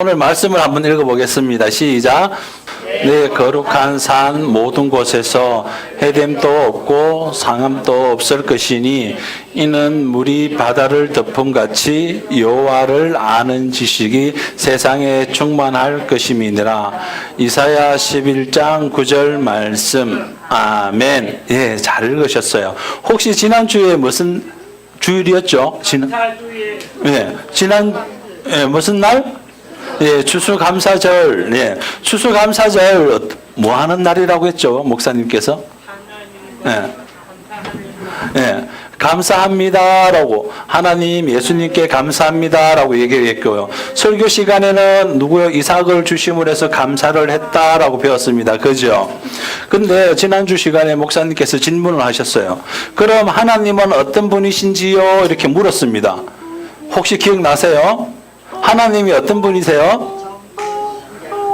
오늘 말씀을 한번 읽어보겠습니다. 시작. 내 거룩한 산 모든 곳에서 해됨도 없고 상함도 없을 것이니 이는 물이 바다를 덮음같이 여호와를 아는 지식이 세상에 충만할 것임이니라. 이사야 11장 9절 말씀. 아멘. 예, 잘 읽으셨어요. 혹시 지난주에 무슨 주일이었죠? 무슨 날? 예, 추수감사절. 예, 추수감사절 뭐 하는 날이라고 했죠, 목사님께서? 예, 감사합니다라고, 하나님 예수님께 감사합니다라고 얘기했고요. 설교 시간에는 누구요? 이삭을 주심으로 해서 감사를 했다라고 배웠습니다. 그죠? 근데 지난주 시간에 목사님께서 질문을 하셨어요. 그럼 하나님은 어떤 분이신지요? 이렇게 물었습니다. 혹시 기억나세요? 하나님이 어떤 분이세요?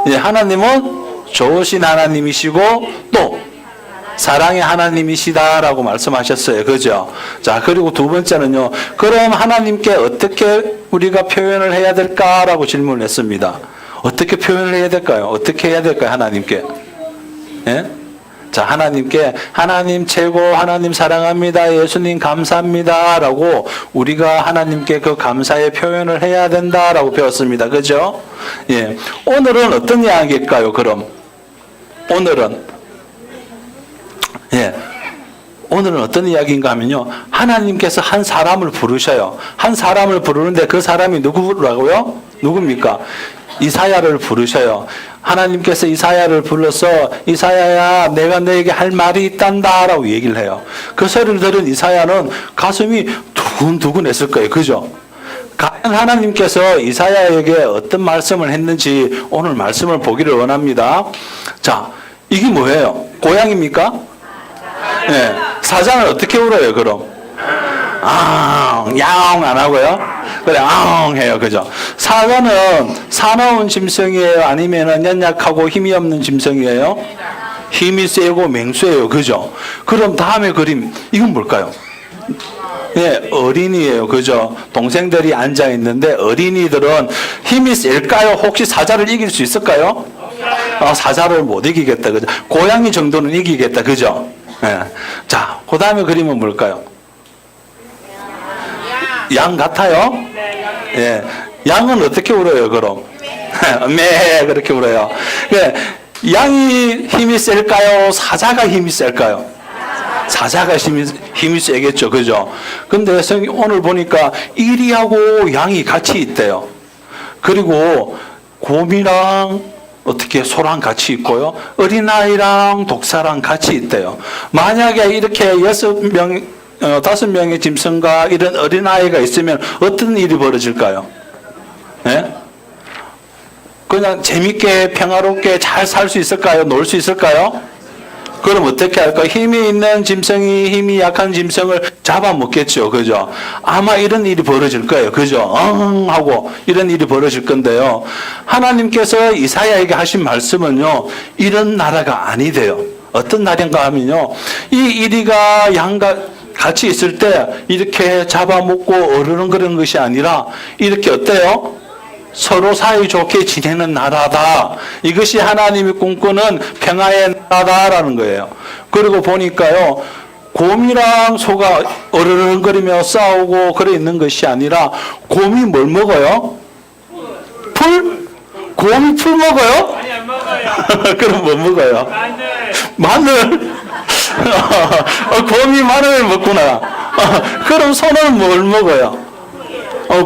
예, 하나님은 좋으신 하나님이시고 또 사랑의 하나님이시다라고 말씀하셨어요. 그죠? 자, 그리고 두 번째는요. 그럼 하나님께 어떻게 우리가 표현을 해야 될까라고 질문을 했습니다. 어떻게 표현을 해야 될까요? 어떻게 해야 될까요? 하나님께. 예? 자, 하나님께 하나님 최고, 하나님 사랑합니다, 예수님 감사합니다 라고 우리가 하나님께 그 감사의 표현을 해야 된다라고 배웠습니다. 그죠? 예. 오늘은 어떤 이야기일까요? 그럼 오늘은 어떤 이야기인가 하면요, 하나님께서 한 사람을 부르셔요. 한 사람을 부르는데 그 사람이 누구라고요? 누굽니까? 이사야를 부르셔요. 하나님께서 이사야를 불러서 이사야야, 내가 너에게 할 말이 있단다 라고 얘기를 해요. 그 소리를 들은 이사야는 가슴이 두근두근했을 거예요. 그죠? 과연 하나님께서 이사야에게 어떤 말씀을 했는지 오늘 말씀을 보기를 원합니다. 자, 이게 뭐예요? 고양입니까? 네. 사자는 어떻게 울어요, 그럼? 야옹 안 하고요? 그래, 아웅 해요. 그죠? 사자는 사나운 짐승이에요? 아니면 연약하고 힘이 없는 짐승이에요? 힘이 세고 맹수예요. 그죠? 그럼 다음에 그림, 이건 뭘까요? 네, 어린이에요. 그죠? 동생들이 앉아 있는데 어린이들은 힘이 셀까요? 혹시 사자를 이길 수 있을까요? 사자를 못 이기겠다. 그죠? 고양이 정도는 이기겠다. 그죠? 네. 자, 그 다음에 그림은 뭘까요? 양 같아요? 예. 양은 어떻게 울어요, 그럼? 매, 그렇게 울어요. 예. 양이 힘이 셀까요? 사자가 힘이 셀까요? 사자가 힘이 세겠죠. 그죠? 근데 오늘 보니까 이리하고 양이 같이 있대요. 그리고 곰이랑 어떻게 소랑 같이 있고요. 어린아이랑 독사랑 같이 있대요. 만약에 이렇게 5명의 짐승과 이런 어린아이가 있으면 어떤 일이 벌어질까요? 예? 그냥 재밌게 평화롭게 잘 살 수 있을까요? 놀 수 있을까요? 그럼 어떻게 할까요? 힘이 있는 짐승이 힘이 약한 짐승을 잡아먹겠죠. 그죠? 아마 이런 일이 벌어질 거예요. 그죠? 하고 이런 일이 벌어질 건데요. 하나님께서 이사야에게 하신 말씀은요, 이런 나라가 아니대요. 어떤 나라인가 하면요, 이 이리가 양과 같이 있을 때 이렇게 잡아먹고 어르렁거리는 것이 아니라 이렇게 어때요? 서로 사이좋게 지내는 나라다. 이것이 하나님이 꿈꾸는 평화의 나라다라는 거예요. 그리고 보니까요, 곰이랑 소가 어르렁거리며 싸우고 그래 있는 것이 아니라 곰이 뭘 먹어요? 풀? 곰이 풀 먹어요? 아니, 안 먹어요. 그럼 뭐 먹어요? 마늘? 곰이 마늘을 먹구나. 그럼 소는 뭘 먹어요?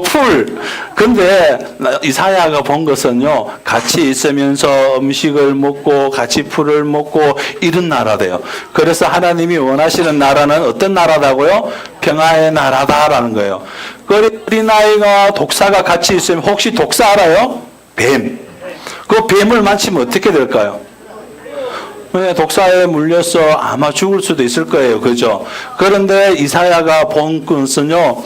풀. 근데 이사야가 본 것은요, 같이 있으면서 음식을 먹고 같이 풀을 먹고 이런 나라대요. 그래서 하나님이 원하시는 나라는 어떤 나라다고요? 평화의 나라다라는 거예요. 어린아이가 독사가 같이 있으면 혹시 독사 알아요? 뱀. 그 뱀을 만지면 어떻게 될까요? 독사에 물려서 아마 죽을 수도 있을 거예요. 그죠? 그런데 이사야가 본 것은요,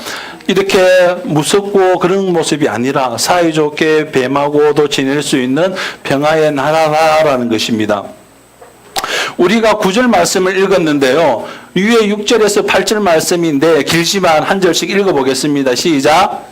이렇게 무섭고 그런 모습이 아니라 사이좋게 뱀하고도 지낼 수 있는 평화의 나라라는 것입니다. 우리가 9절 말씀을 읽었는데요, 위에 6절에서 8절 말씀인데 길지만 한 절씩 읽어보겠습니다. 시작.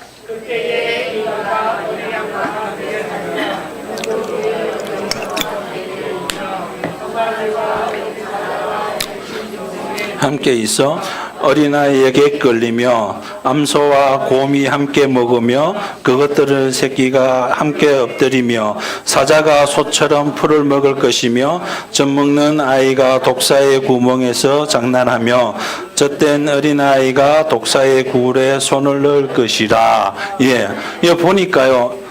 함께 있어 어린아이에게 끌리며 암소와 곰이 함께 먹으며 그것들을 새끼가 함께 엎드리며 사자가 소처럼 풀을 먹을 것이며 젖 먹는 아이가 독사의 구멍에서 장난하며 젖된 어린아이가 독사의 굴에 손을 넣을 것이라. 예, 이거 보니까요.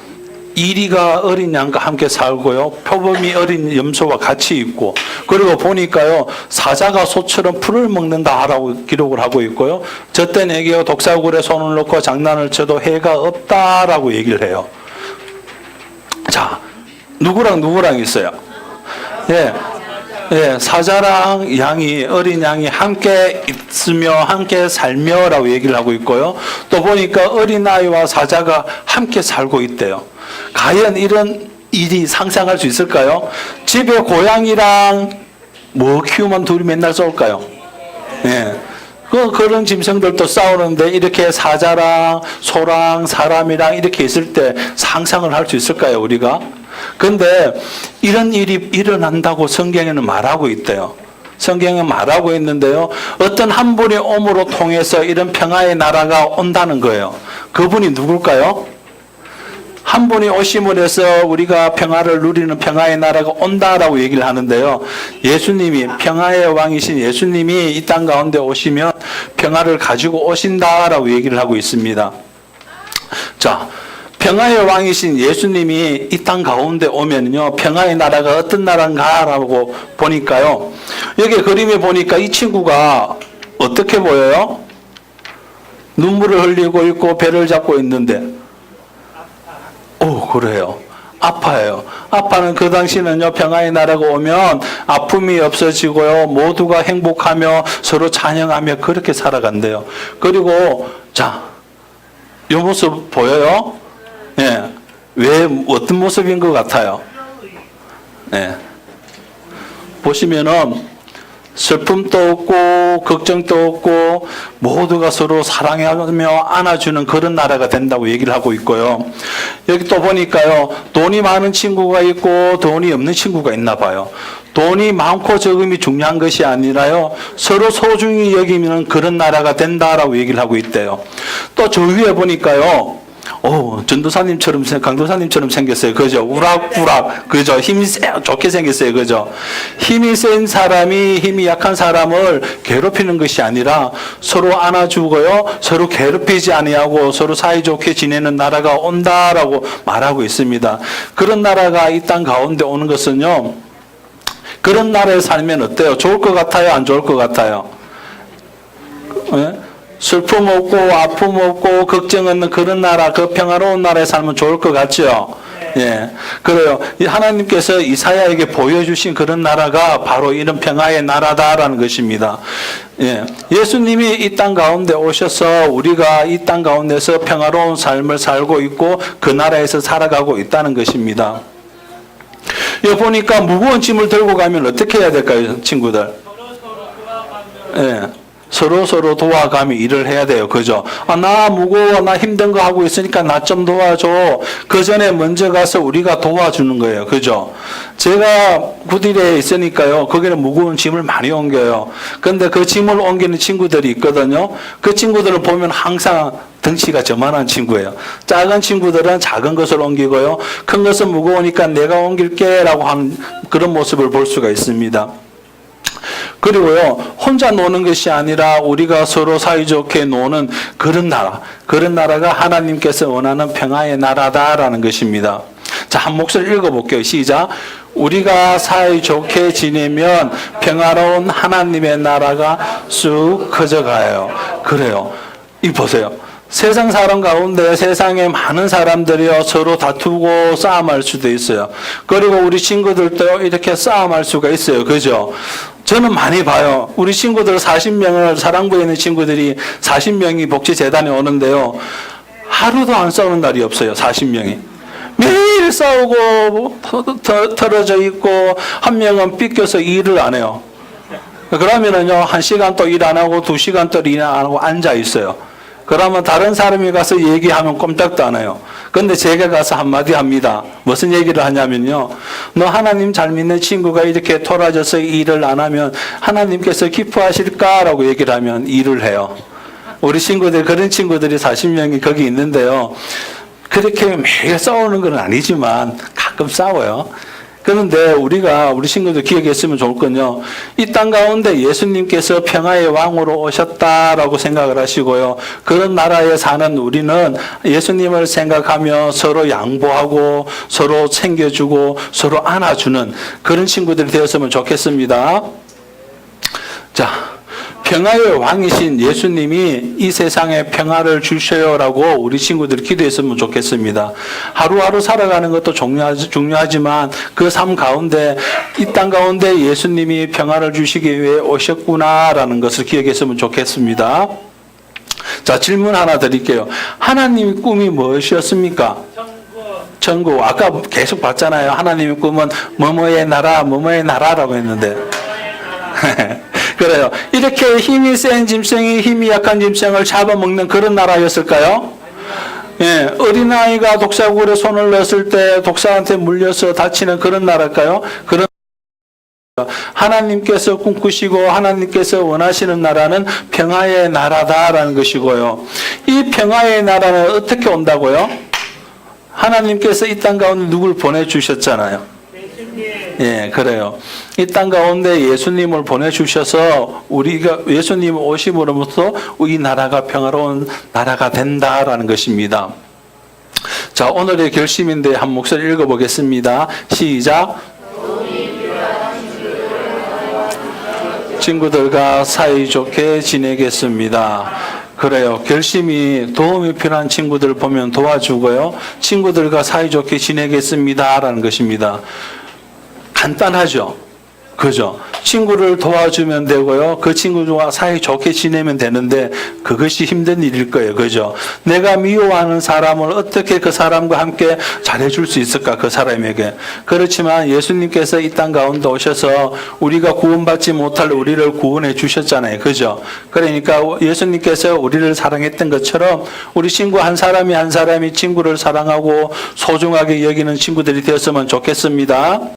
이리가 어린 양과 함께 살고요. 표범이 어린 염소와 같이 있고, 그리고 보니까요. 사자가 소처럼 풀을 먹는다라고 기록을 하고 있고요. 젖된 애기가 독사굴에 손을 넣고 장난을 쳐도 해가 없다라고 얘기를 해요. 자, 누구랑 있어요? 예. 예, 사자랑 양이, 어린 양이 함께 있으며 함께 살며라고 얘기를 하고 있고요. 또 보니까 어린아이와 사자가 함께 살고 있대요. 과연 이런 일이 상상할 수 있을까요? 집에 고양이랑 뭐 키우면 둘이 맨날 싸울까요? 예. 그런 짐승들도 싸우는데 이렇게 사자랑 소랑 사람이랑 이렇게 있을 때 상상을 할 수 있을까요, 우리가? 근데 이런 일이 일어난다고 성경에는 말하고 있대요. 성경에 말하고 있는데요. 어떤 한 분이 옴으로 통해서 이런 평화의 나라가 온다는 거예요. 그분이 누굴까요? 한 분이 오심을 해서 우리가 평화를 누리는 평화의 나라가 온다라고 얘기를 하는데요. 예수님이, 평화의 왕이신 예수님이 이 땅 가운데 오시면 평화를 가지고 오신다라고 얘기를 하고 있습니다. 자, 평화의 왕이신 예수님이 이 땅 가운데 오면요, 평화의 나라가 어떤 나라인가라고 보니까요, 여기 그림에 보니까 이 친구가 어떻게 보여요? 눈물을 흘리고 있고 배를 잡고 있는데, 오, 그래요. 아파요. 아파는 그 당시는요, 평화의 나라가 오면 아픔이 없어지고요, 모두가 행복하며 서로 찬양하며 그렇게 살아간대요. 그리고, 자, 이 모습 보여요? 예. 왜, 어떤 모습인 것 같아요? 예. 보시면은, 슬픔도 없고, 걱정도 없고, 모두가 서로 사랑하며 안아주는 그런 나라가 된다고 얘기를 하고 있고요. 여기 또 보니까요, 돈이 많은 친구가 있고, 돈이 없는 친구가 있나 봐요. 돈이 많고 적음이 중요한 것이 아니라요, 서로 소중히 여기면 그런 나라가 된다라고 얘기를 하고 있대요. 또 저 위에 보니까요, 전도사님처럼, 강도사님처럼 생겼어요. 그죠? 우락우락. 그죠? 힘이 좋게 생겼어요. 그죠? 힘이 센 사람이 힘이 약한 사람을 괴롭히는 것이 아니라 서로 안아주고요, 서로 괴롭히지 아니하고 서로 사이좋게 지내는 나라가 온다라고 말하고 있습니다. 그런 나라가 이 땅 가운데 오는 것은요, 그런 나라에 살면 어때요? 좋을 것 같아요? 안 좋을 것 같아요? 네? 슬픔 없고 아픔 없고 걱정 없는 그런 나라, 그 평화로운 나라에 살면 좋을 것 같죠? 예, 그래요. 하나님께서 이사야에게 보여주신 그런 나라가 바로 이런 평화의 나라다라는 것입니다. 예, 예수님이 이 땅 가운데 오셔서 우리가 이 땅 가운데서 평화로운 삶을 살고 있고 그 나라에서 살아가고 있다는 것입니다. 여기 보니까 무거운 짐을 들고 가면 어떻게 해야 될까요, 친구들? 예. 서로 도와가며 일을 해야 돼요. 그죠? 나 무거워, 나 힘든 거 하고 있으니까 나 좀 도와줘. 그 전에 먼저 가서 우리가 도와주는 거예요. 그죠? 제가 구딜에 있으니까요, 거기는 무거운 짐을 많이 옮겨요. 근데 그 짐을 옮기는 친구들이 있거든요. 그 친구들을 보면 항상 덩치가 저만한 친구예요. 작은 친구들은 작은 것을 옮기고요, 큰 것은 무거우니까 내가 옮길게 라고 하는 그런 모습을 볼 수가 있습니다. 그리고요, 혼자 노는 것이 아니라 우리가 서로 사이좋게 노는 그런 나라가 하나님께서 원하는 평화의 나라다라는 것입니다. 자, 한 목소리 읽어볼게요. 시작. 우리가 사이좋게 지내면 평화로운 하나님의 나라가 쑥 커져가요. 그래요. 이 보세요. 세상 사람 가운데 세상에 많은 사람들이요, 서로 다투고 싸움할 수도 있어요. 그리고 우리 친구들도 이렇게 싸움할 수가 있어요. 그죠? 저는 많이 봐요. 우리 친구들 40명을, 사랑부에 있는 친구들이 40명이 복지재단에 오는데요, 하루도 안 싸우는 날이 없어요. 40명이. 매일 싸우고 털어져 있고, 한 명은 삐껴서 일을 안 해요. 그러면은요, 1시간 또 일 안 하고 2시간 또 일 안 하고 앉아 있어요. 그러면 다른 사람이 가서 얘기하면 꼼짝도 안 해요. 근데 제가 가서 한마디 합니다. 무슨 얘기를 하냐면요. 너 하나님 잘 믿는 친구가 이렇게 돌아져서 일을 안 하면 하나님께서 기뻐하실까라고 얘기를 하면 일을 해요. 우리 친구들, 그런 친구들이 40명이 거기 있는데요. 그렇게 매일 싸우는 건 아니지만 가끔 싸워요. 그런데 우리 친구들 기억했으면 좋을 건요. 이 땅 가운데 예수님께서 평화의 왕으로 오셨다라고 생각을 하시고요. 그런 나라에 사는 우리는 예수님을 생각하며 서로 양보하고 서로 챙겨주고 서로 안아주는 그런 친구들이 되었으면 좋겠습니다. 자. 평화의 왕이신 예수님이 이 세상에 평화를 주셔요라고 우리 친구들이 기도했으면 좋겠습니다. 하루하루 살아가는 것도 중요하지만 그 삶 가운데 이 땅 가운데 예수님이 평화를 주시기 위해 오셨구나라는 것을 기억했으면 좋겠습니다. 자, 질문 하나 드릴게요. 하나님의 꿈이 무엇이었습니까? 천국. 아까 계속 봤잖아요. 하나님의 꿈은 뭐뭐의 나라라고 했는데. 그래요. 이렇게 힘이 센 짐승이 힘이 약한 짐승을 잡아먹는 그런 나라였을까요? 예, 어린아이가 독사굴에 손을 넣었을 때 독사한테 물려서 다치는 그런 나라일까요? 그런 하나님께서 꿈꾸시고 하나님께서 원하시는 나라는 평화의 나라다라는 것이고요. 이 평화의 나라는 어떻게 온다고요? 하나님께서 이 땅 가운데 누굴 보내주셨잖아요. 예, 그래요. 이 땅 가운데 예수님을 보내주셔서 우리가 예수님 오심으로부터 이 나라가 평화로운 나라가 된다라는 것입니다. 자, 오늘의 결심인데 한 목소리 읽어보겠습니다. 시작. 친구들과 사이좋게 지내겠습니다. 그래요. 결심이 도움이 필요한 친구들 보면 도와주고요. 친구들과 사이좋게 지내겠습니다라는 것입니다. 간단하죠. 그죠? 친구를 도와주면 되고요. 그 친구와 사이좋게 지내면 되는데 그것이 힘든 일일 거예요. 그죠? 내가 미워하는 사람을 어떻게 그 사람과 함께 잘해줄 수 있을까? 그 사람에게. 그렇지만 예수님께서 이 땅 가운데 오셔서 우리가 구원받지 못할 우리를 구원해 주셨잖아요. 그죠? 그러니까 예수님께서 우리를 사랑했던 것처럼 우리 친구 한 사람이 친구를 사랑하고 소중하게 여기는 친구들이 되었으면 좋겠습니다.